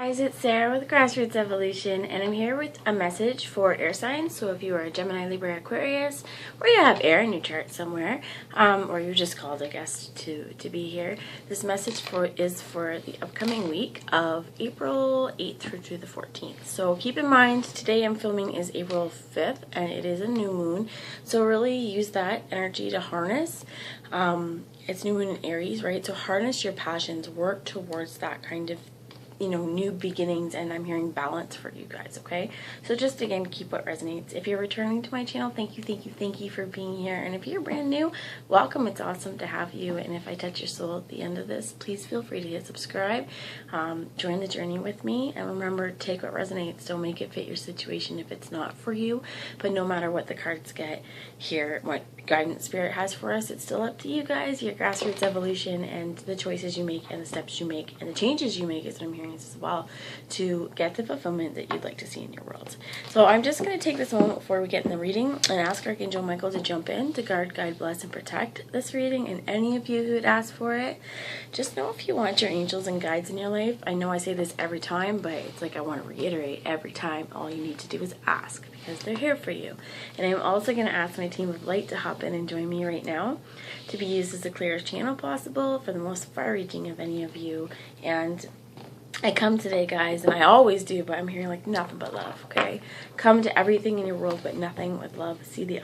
Guys, it's Sarah with Grassroots Evolution, and I'm here with a message for air signs. So if you are a Gemini Libra Aquarius, or you have air in your chart somewhere, or you're just called, I guess, to be here, this message is for the upcoming week of April 8th through to the 14th. So keep in mind, today I'm filming is April 5th, and it is a new moon. So really use that energy to harness. It's new moon in Aries, right? So harness your passions, work towards that kind of new beginnings, and I'm hearing balance for you guys, okay? So just again, keep what resonates. If you're returning to my channel, thank you for being here. And if you're brand new, welcome. It's awesome to have you. And if I touch your soul at the end of this, please feel free to hit subscribe. Join the journey with me. And remember, take what resonates. Don't make it fit your situation if it's not for you. But no matter what the cards get here, what guidance spirit has for us, it's still up to you guys, your grassroots evolution, and the choices you make and the steps you make and the changes you make, is what I'm hearing as well, to get the fulfillment that you'd like to see in your world. So I'm just going to take this moment before we get in the reading and ask Archangel Michael to jump in to guard, guide, bless, and protect this reading, and any of you who would ask for it. Just know if you want your angels and guides in your life, I know I say this every time, but it's like I want to reiterate every time, all you need to do is ask, because they're here for you. And I'm also going to ask my team of light to hop in and join me right now to be used as the clearest channel possible for the most far-reaching of any of you. And I come today, guys, and I always do, but I'm hearing like nothing but love, okay? Come to everything in your world, but nothing with love. See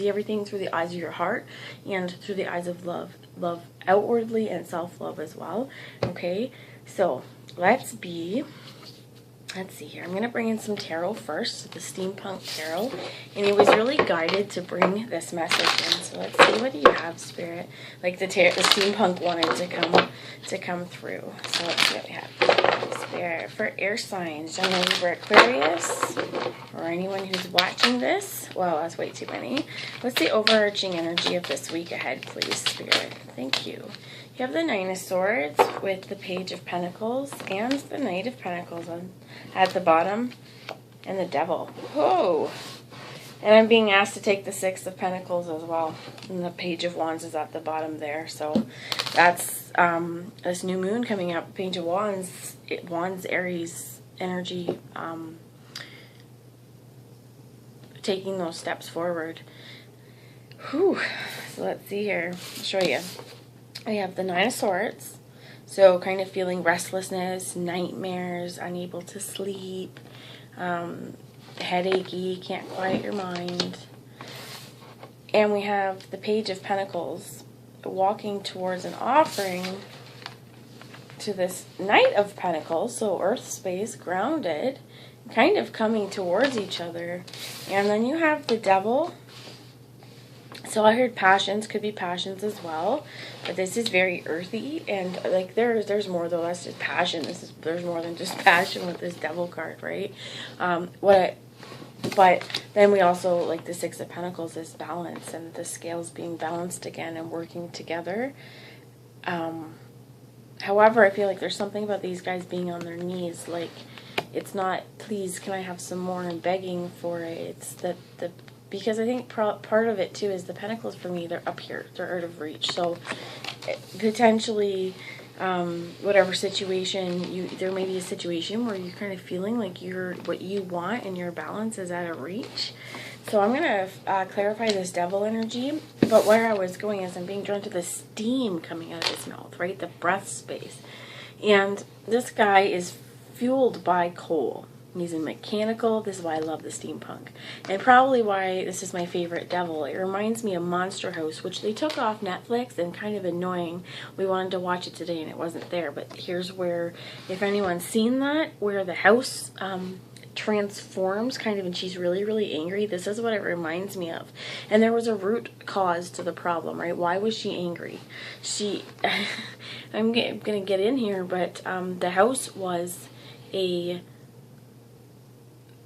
everything through the eyes of your heart and through the eyes of love. Love outwardly and self-love as well, okay? So let's see here. I'm going to bring in some tarot first, the Steampunk Tarot, and it was really guided to bring this message in. So let's see, what do you have, Spirit? Like the Steampunk wanted to come through. So let's see what we have. Spirit, for air signs, Gemini Libra Aquarius, or anyone who's watching this. Wow, that's way too many. What's the overarching energy of this week ahead, please, Spirit? Thank you. You have the Nine of Swords with the Page of Pentacles and the Knight of Pentacles at the bottom, and the Devil. Whoa! And I'm being asked to take the Six of Pentacles as well, and the Page of Wands is at the bottom there. So that's this new moon coming up. Page of Wands, Aries energy, taking those steps forward. Whew. So let's see here. I'll show you. I have the Nine of Swords, so kind of feeling restlessness, nightmares, unable to sleep, headachy, can't quiet your mind. And we have the Page of Pentacles, walking towards an offering to this Knight of Pentacles, so earth space, grounded, kind of coming towards each other. And then you have the Devil. So I heard passions, could be passions as well, but this is very earthy, and like there's more though. That's just passion. There's more than just passion with this Devil card, right? But then we also, like the Six of Pentacles, is balance, and the scales being balanced again and working together. However, I feel like there's something about these guys being on their knees, like it's not, please, can I have some more, and begging for it. It's because I think part of it too is the Pentacles for me, they're up here, they're out of reach. So potentially, whatever situation there may be a situation where you're kind of feeling like what you want and your balance is out of reach. So I'm gonna clarify this Devil energy. But where I was going is I'm being drawn to the steam coming out of his mouth, right? The breath space, and this guy is fueled by coal. He's in mechanical. This is why I love the steampunk. And probably why this is my favorite Devil. It reminds me of Monster House, which they took off Netflix, and kind of annoying. We wanted to watch it today and it wasn't there. But here's where, if anyone's seen that, where the house transforms kind of and she's really, really angry. This is what it reminds me of. And there was a root cause to the problem, right? Why was she angry? I'm going to get in here, but the house was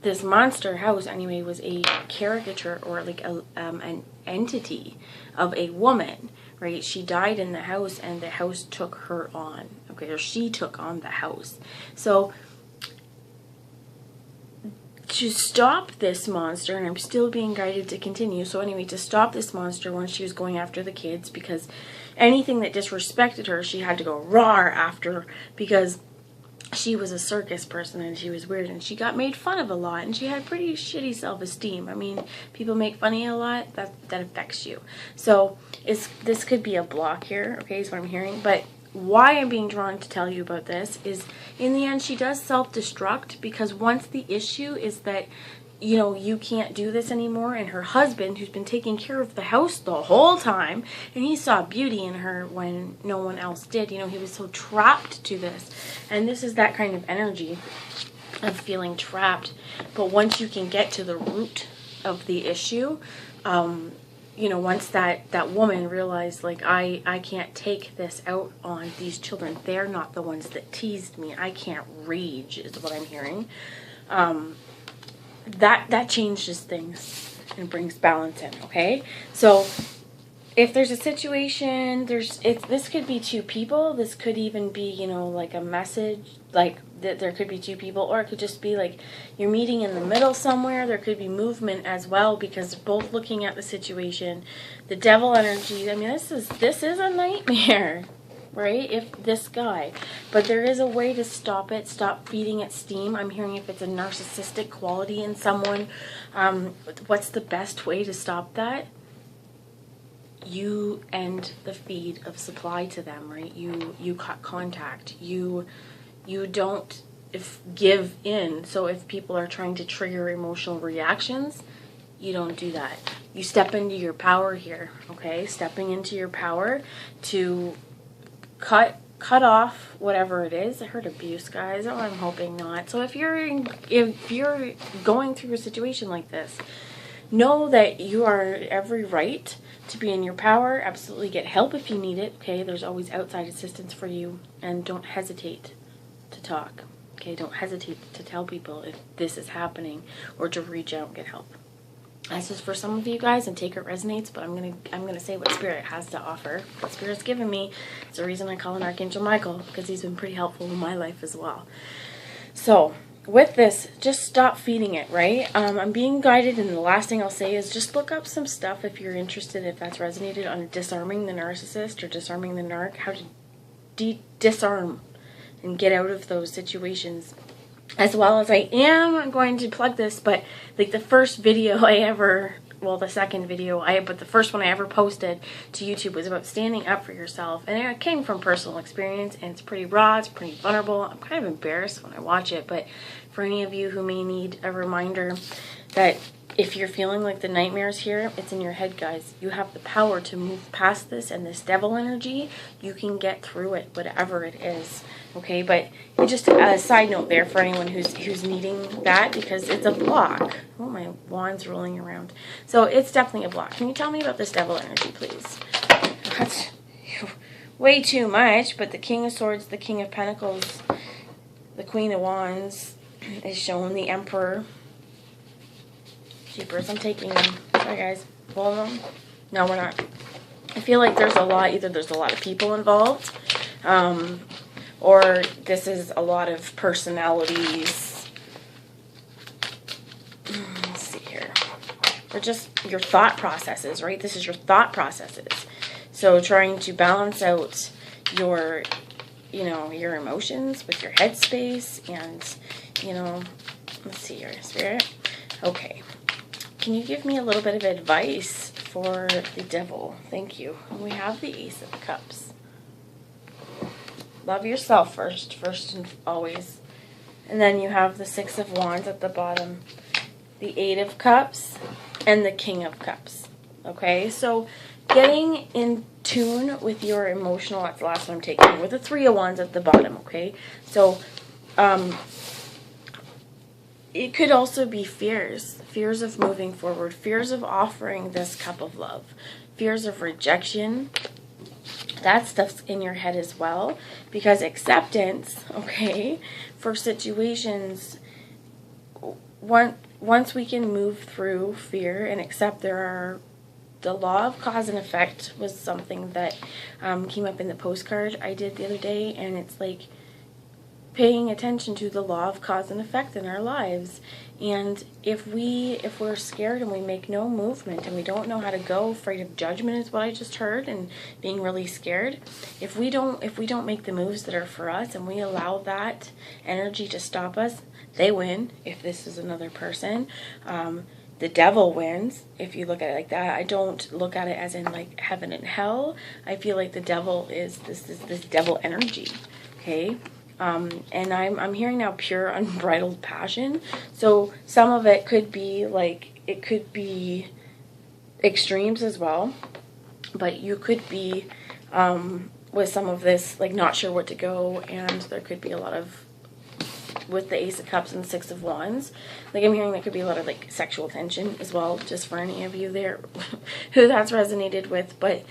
this monster house, anyway, was a caricature, or like an entity of a woman, right? She died in the house, and the house took her on, okay, or she took on the house. So to stop this monster, and I'm still being guided to continue, so anyway, to stop this monster, when she was going after the kids, because anything that disrespected her, she had to go roar after, because she was a circus person and she was weird and she got made fun of a lot and she had pretty shitty self-esteem. I mean, people make fun of you a lot, that affects you. So this could be a block here, okay, is what I'm hearing. But why I'm being drawn to tell you about this is, in the end, she does self-destruct, because once the issue is that, you know, you can't do this anymore, and her husband, who's been taking care of the house the whole time, and he saw beauty in her when no one else did, you know, he was so trapped to this. And this is that kind of energy of feeling trapped. But once you can get to the root of the issue, you know, once that woman realized, like, I can't take this out on these children. They're not the ones that teased me. I can't rage, is what I'm hearing. That changes things and brings balance in, okay? So if there's a situation, this could be two people. This could even be, you know, like a message, like there could be two people, or it could just be like you're meeting in the middle somewhere. There could be movement as well, because they're both looking at the situation. The devil energy, I mean, this is a nightmare, right? If this guy, but there is a way to stop it, stop feeding it steam. I'm hearing if it's a narcissistic quality in someone, what's the best way to stop that? You end the feed of supply to them, right? You cut contact. You don't give in. So if people are trying to trigger emotional reactions, you don't do that. You step into your power here, okay? Stepping into your power to cut off whatever it is. I heard abuse, guys. Oh, I'm hoping not. So if you're going through a situation like this, know that you are every right to be in your power. Absolutely get help if you need it, okay? There's always outside assistance for you, and don't hesitate to talk, okay? Don't hesitate to tell people if this is happening, or to reach out and get help. That's just for some of you guys, and take it resonates, but I'm gonna say what Spirit has to offer. What Spirit's given me. It's the reason I call him Archangel Michael, because he's been pretty helpful in my life as well. So with this, just stop feeding it, right? I'm being guided, and the last thing I'll say is just look up some stuff if you're interested, if that's resonated, on disarming the narcissist or disarming the narc, how to disarm and get out of those situations. As well as I am going to plug this, but like the first video the second video but the first one I ever posted to YouTube was about standing up for yourself, and it came from personal experience, and it's pretty raw, it's pretty vulnerable. I'm kind of embarrassed when I watch it, but for any of you who may need a reminder that if you're feeling like the nightmares here, it's in your head, guys. You have the power to move past this and this devil energy. You can get through it, whatever it is. Okay, but just a side note there for anyone who's needing that, because it's a block. Oh, my wand's rolling around. So it's definitely a block. Can you tell me about this devil energy, please? That's way too much, but the King of Swords, the King of Pentacles, the Queen of Wands is shown, the Emperor. Jeepers, I'm taking them. Sorry, guys. Hold them. No, we're not. I feel like there's a lot, either there's a lot of people involved, or this is a lot of personalities. Let's see here. Or just your thought processes, right? This is your thought processes. So trying to balance out your, your emotions with your headspace, and, let's see here, Spirit. Okay. Can you give me a little bit of advice for the devil? Thank you. We have the Ace of Cups. Love yourself first and always. And then you have the Six of Wands at the bottom, the Eight of Cups, and the King of Cups. Okay, so getting in tune with your emotional, that's the last one I'm taking, with the Three of Wands at the bottom, okay? So, it could also be fears of moving forward, fears of offering this cup of love, fears of rejection. That stuff's in your head as well, because acceptance, okay, for situations, once we can move through fear and accept the law of cause and effect was something that came up in the postcard I did the other day, and it's like, paying attention to the law of cause and effect in our lives. And if we're scared and we make no movement and we don't know how to go, afraid of judgment is what I just heard, and being really scared, if we don't make the moves that are for us and we allow that energy to stop us, they win. If this is another person, the devil wins. If you look at it like that, I don't look at it as in like heaven and hell. I feel like the devil is this devil energy. Okay. And I'm hearing now pure unbridled passion. So some of it could be like, it could be extremes as well, but you could be, with some of this, like not sure what to go, and there could be a lot of, with the Ace of Cups and the Six of Wands, like I'm hearing there could be a lot of like sexual tension as well, just for any of you there who that's resonated with. But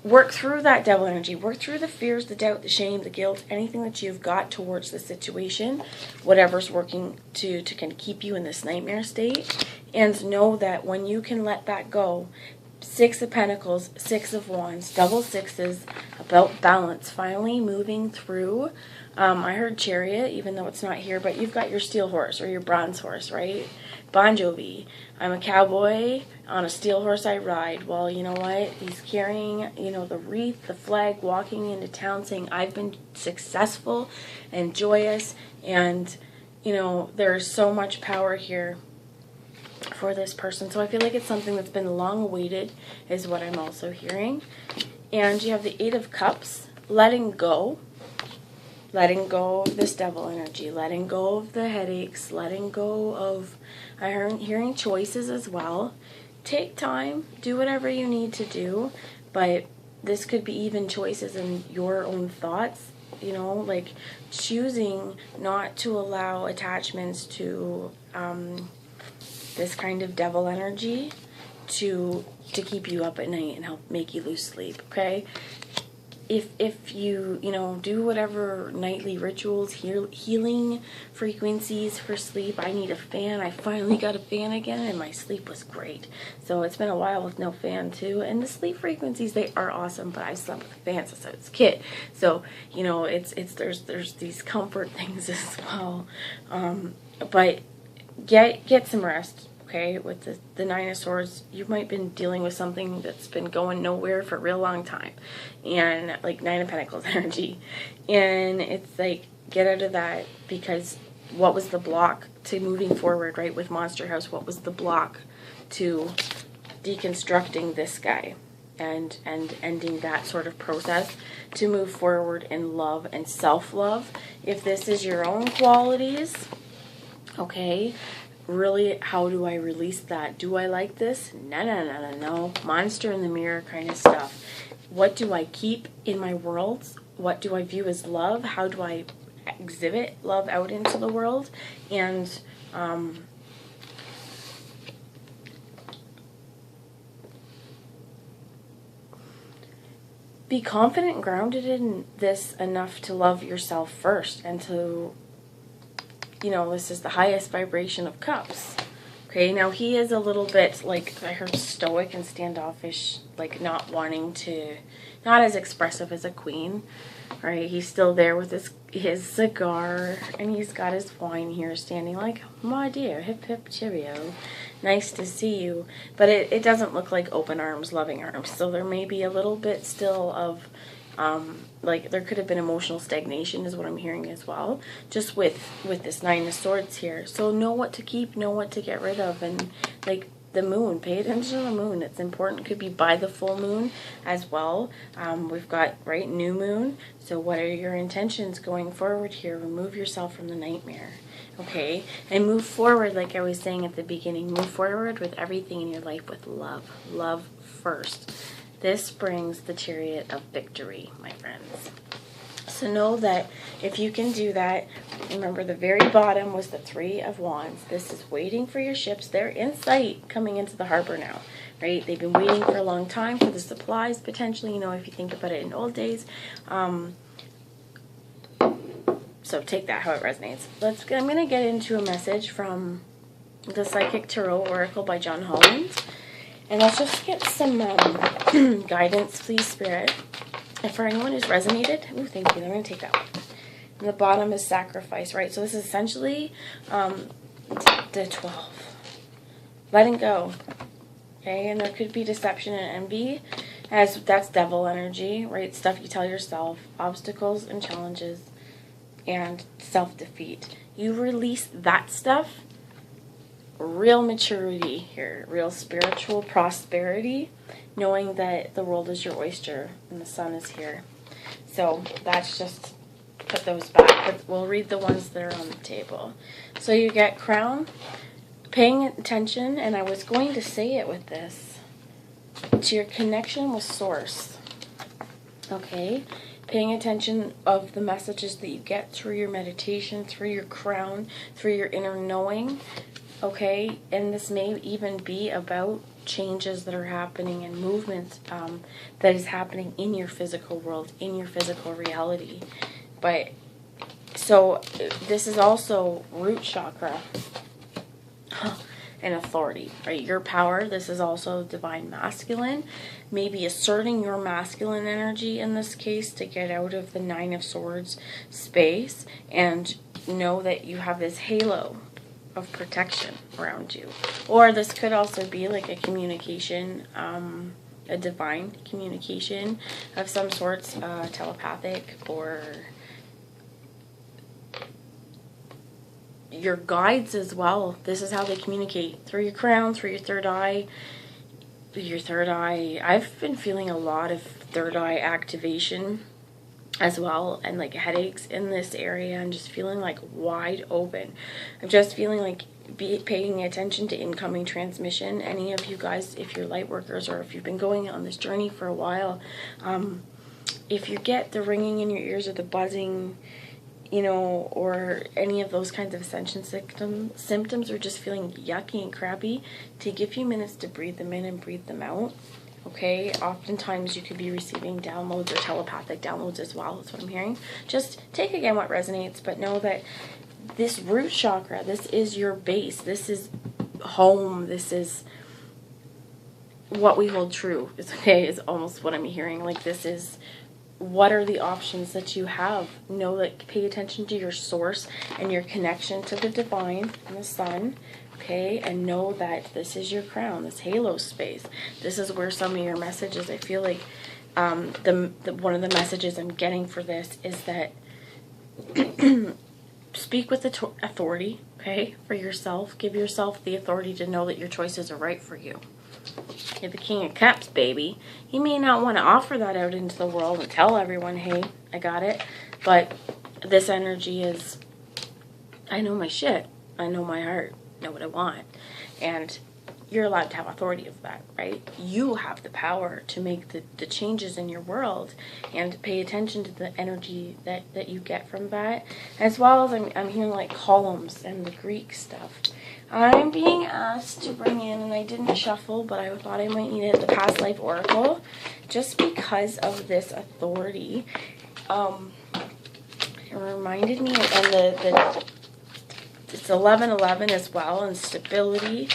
work through that devil energy. Work through the fears, the doubt, the shame, the guilt, anything that you've got towards the situation, whatever's working to kind of keep you in this nightmare state. And know that when you can let that go, Six of Pentacles, Six of Wands, double sixes, about balance, finally moving through. I heard Chariot, even though it's not here, but you've got your steel horse or your bronze horse, right? Bon Jovi. I'm a cowboy, on a steel horse I ride. Well, you know what? He's carrying, the wreath, the flag, walking into town saying, I've been successful and joyous. And, there's so much power here for this person. So I feel like it's something that's been long awaited is what I'm also hearing. And you have the Eight of Cups, letting go of this devil energy, letting go of the headaches, letting go of, I'm hearing choices as well. Take time, do whatever you need to do, but this could be even choices in your own thoughts, like choosing not to allow attachments to this kind of devil energy to keep you up at night and help make you lose sleep, okay? If you, do whatever nightly rituals, healing frequencies for sleep. I need a fan. I finally got a fan again, and my sleep was great. So it's been a while with no fan too. And the sleep frequencies, they are awesome, but I slept with a fan since I was a kid. So, there's these comfort things as well. But get some rest. Okay, with the Nine of Swords, you might have been dealing with something that's been going nowhere for a real long time. And like Nine of Pentacles energy. And it's like, get out of that, because what was the block to moving forward, right? With Monster House, what was the block to deconstructing this guy and ending that sort of process to move forward in love and self-love? If this is your own qualities, okay, really, how do I release that? Do I like this? No. Monster in the mirror kind of stuff. What do I keep in my worlds? What do I view as love? How do I exhibit love out into the world? And be confident and grounded in this enough to love yourself first, and to, this is the highest vibration of cups. Okay, now he is a little bit, like, I heard stoic and standoffish, like not as expressive as a queen, right? He's still there with his cigar, and he's got his wine here standing like, my dear, hip hip cheerio, nice to see you. But it doesn't look like open arms, loving arms, so there may be a little bit still of, like there could have been emotional stagnation is what I'm hearing as well, just with this Nine of Swords here. So know what to keep, know what to get rid of, and like the moon, pay attention to the moon. It's important. Could be by the full moon as well. We've got, right, new moon. So what are your intentions going forward here? Remove yourself from the nightmare, okay? And move forward, like I was saying at the beginning, move forward with everything in your life with love. Love first. This brings the Chariot of victory, my friends. So know that if you can do that, remember the very bottom was the Three of Wands. This is waiting for your ships. They're in sight coming into the harbor now, right? They've been waiting for a long time for the supplies, potentially, if you think about it in old days. So take that how it resonates. I'm going to get into a message from the Psychic Tarot Oracle by John Holland. And let's just get some guidance, please, Spirit. And for anyone who's resonated, thank you, I'm going to take that one. And the bottom is sacrifice, right? So this is essentially the 12. Letting go. Okay, and there could be deception and envy, as that's devil energy, right? Stuff you tell yourself, obstacles and challenges, and self-defeat. You release that stuff, real maturity here, real spiritual prosperity, knowing that the world is your oyster and the sun is here. So that's just, put those back, but we'll read the ones that are on the table. So you get crown, paying attention, and I was going to say it with this, to your connection with source. Okay? Paying attention of the messages that you get through your meditation, through your crown, through your inner knowing. Okay? And this may even be about changes that are happening and movements that is happening in your physical world, in your physical reality. But, so, this is also root chakra. And authority, right? Your power. This is also divine masculine. Maybe asserting your masculine energy in this case to get out of the 9 of Swords space and know that you have this halo of protection around you. Or this could also be like a communication, a divine communication of some sorts, telepathic, or your guides as well. This is how they communicate, through your crown, through your third eye. Your third eye, I've been feeling a lot of third eye activation as well, and like headaches in this area, and just feeling like wide open. I'm just feeling like paying attention to incoming transmission. Any of you guys, if you're light workers or if you've been going on this journey for a while, if you get the ringing in your ears or the buzzing, you know, or any of those kinds of ascension symptoms, or just feeling yucky and crappy, take a few minutes to breathe them in and breathe them out. Okay, oftentimes you could be receiving downloads or telepathic downloads as well. That's what I'm hearing. Just take again what resonates, but know that this root chakra, this is your base. This is home. This is what we hold true. It's okay, is almost what I'm hearing. Like, this is, what are the options that you have? Know that, pay attention to your source and your connection to the divine and the sun. Okay, and know that this is your crown, this halo space. This is where some of your messages, I feel like, one of the messages I'm getting for this is that speak with authority, okay, for yourself. Give yourself the authority to know that your choices are right for you. You're the King of Cups, baby. You may not want to offer that out into the world and tell everyone, hey, I got it. But this energy is, I know my shit. I know my heart. I know what I want. And you're allowed to have authority of that, right? You have the power to make the changes in your world, and pay attention to the energy that you get from that. As well as I'm hearing like columns and the Greek stuff. I'm being asked to bring in, and I didn't shuffle, but I thought I might need it, the Past Life Oracle, just because of this authority. It reminded me, and it's 11:11 as well, and stability,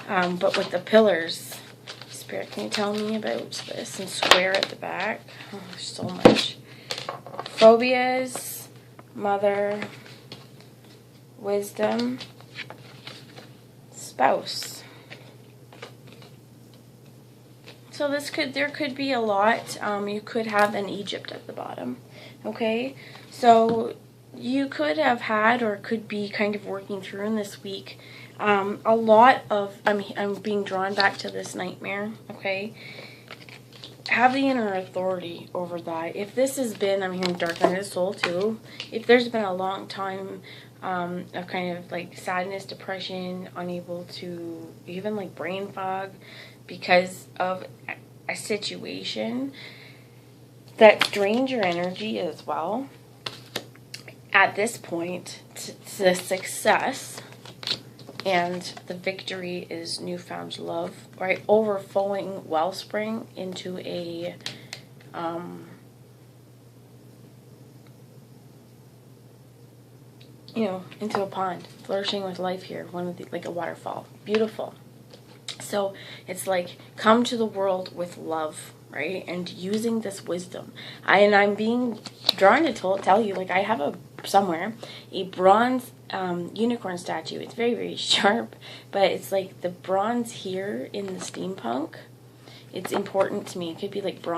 but with the pillars. Spirit, can you tell me about this? And square at the back. Oh, there's so much. Phobias, mother, wisdom, spouse. So there could be a lot. You could have an Egypt at the bottom. Okay, so you could have had, or could be kind of working through in this week, a lot of, I'm being drawn back to this nightmare. Okay, have the inner authority over that. If this has been, I'm hearing dark night of the soul too. If there's been a long time of kind of like sadness, depression, unable to, even like brain fog because of a situation that drained your energy as well, at this point, the success and the victory is newfound love, right? Overflowing wellspring into a into a pond, flourishing with life here. Like a waterfall, beautiful. So it's like, come to the world with love, right? And using this wisdom. I'm being drawn to tell you, like, I have somewhere a bronze unicorn statue. It's very, very sharp, but it's like the bronze here in the steampunk. It's important to me. It could be like bronze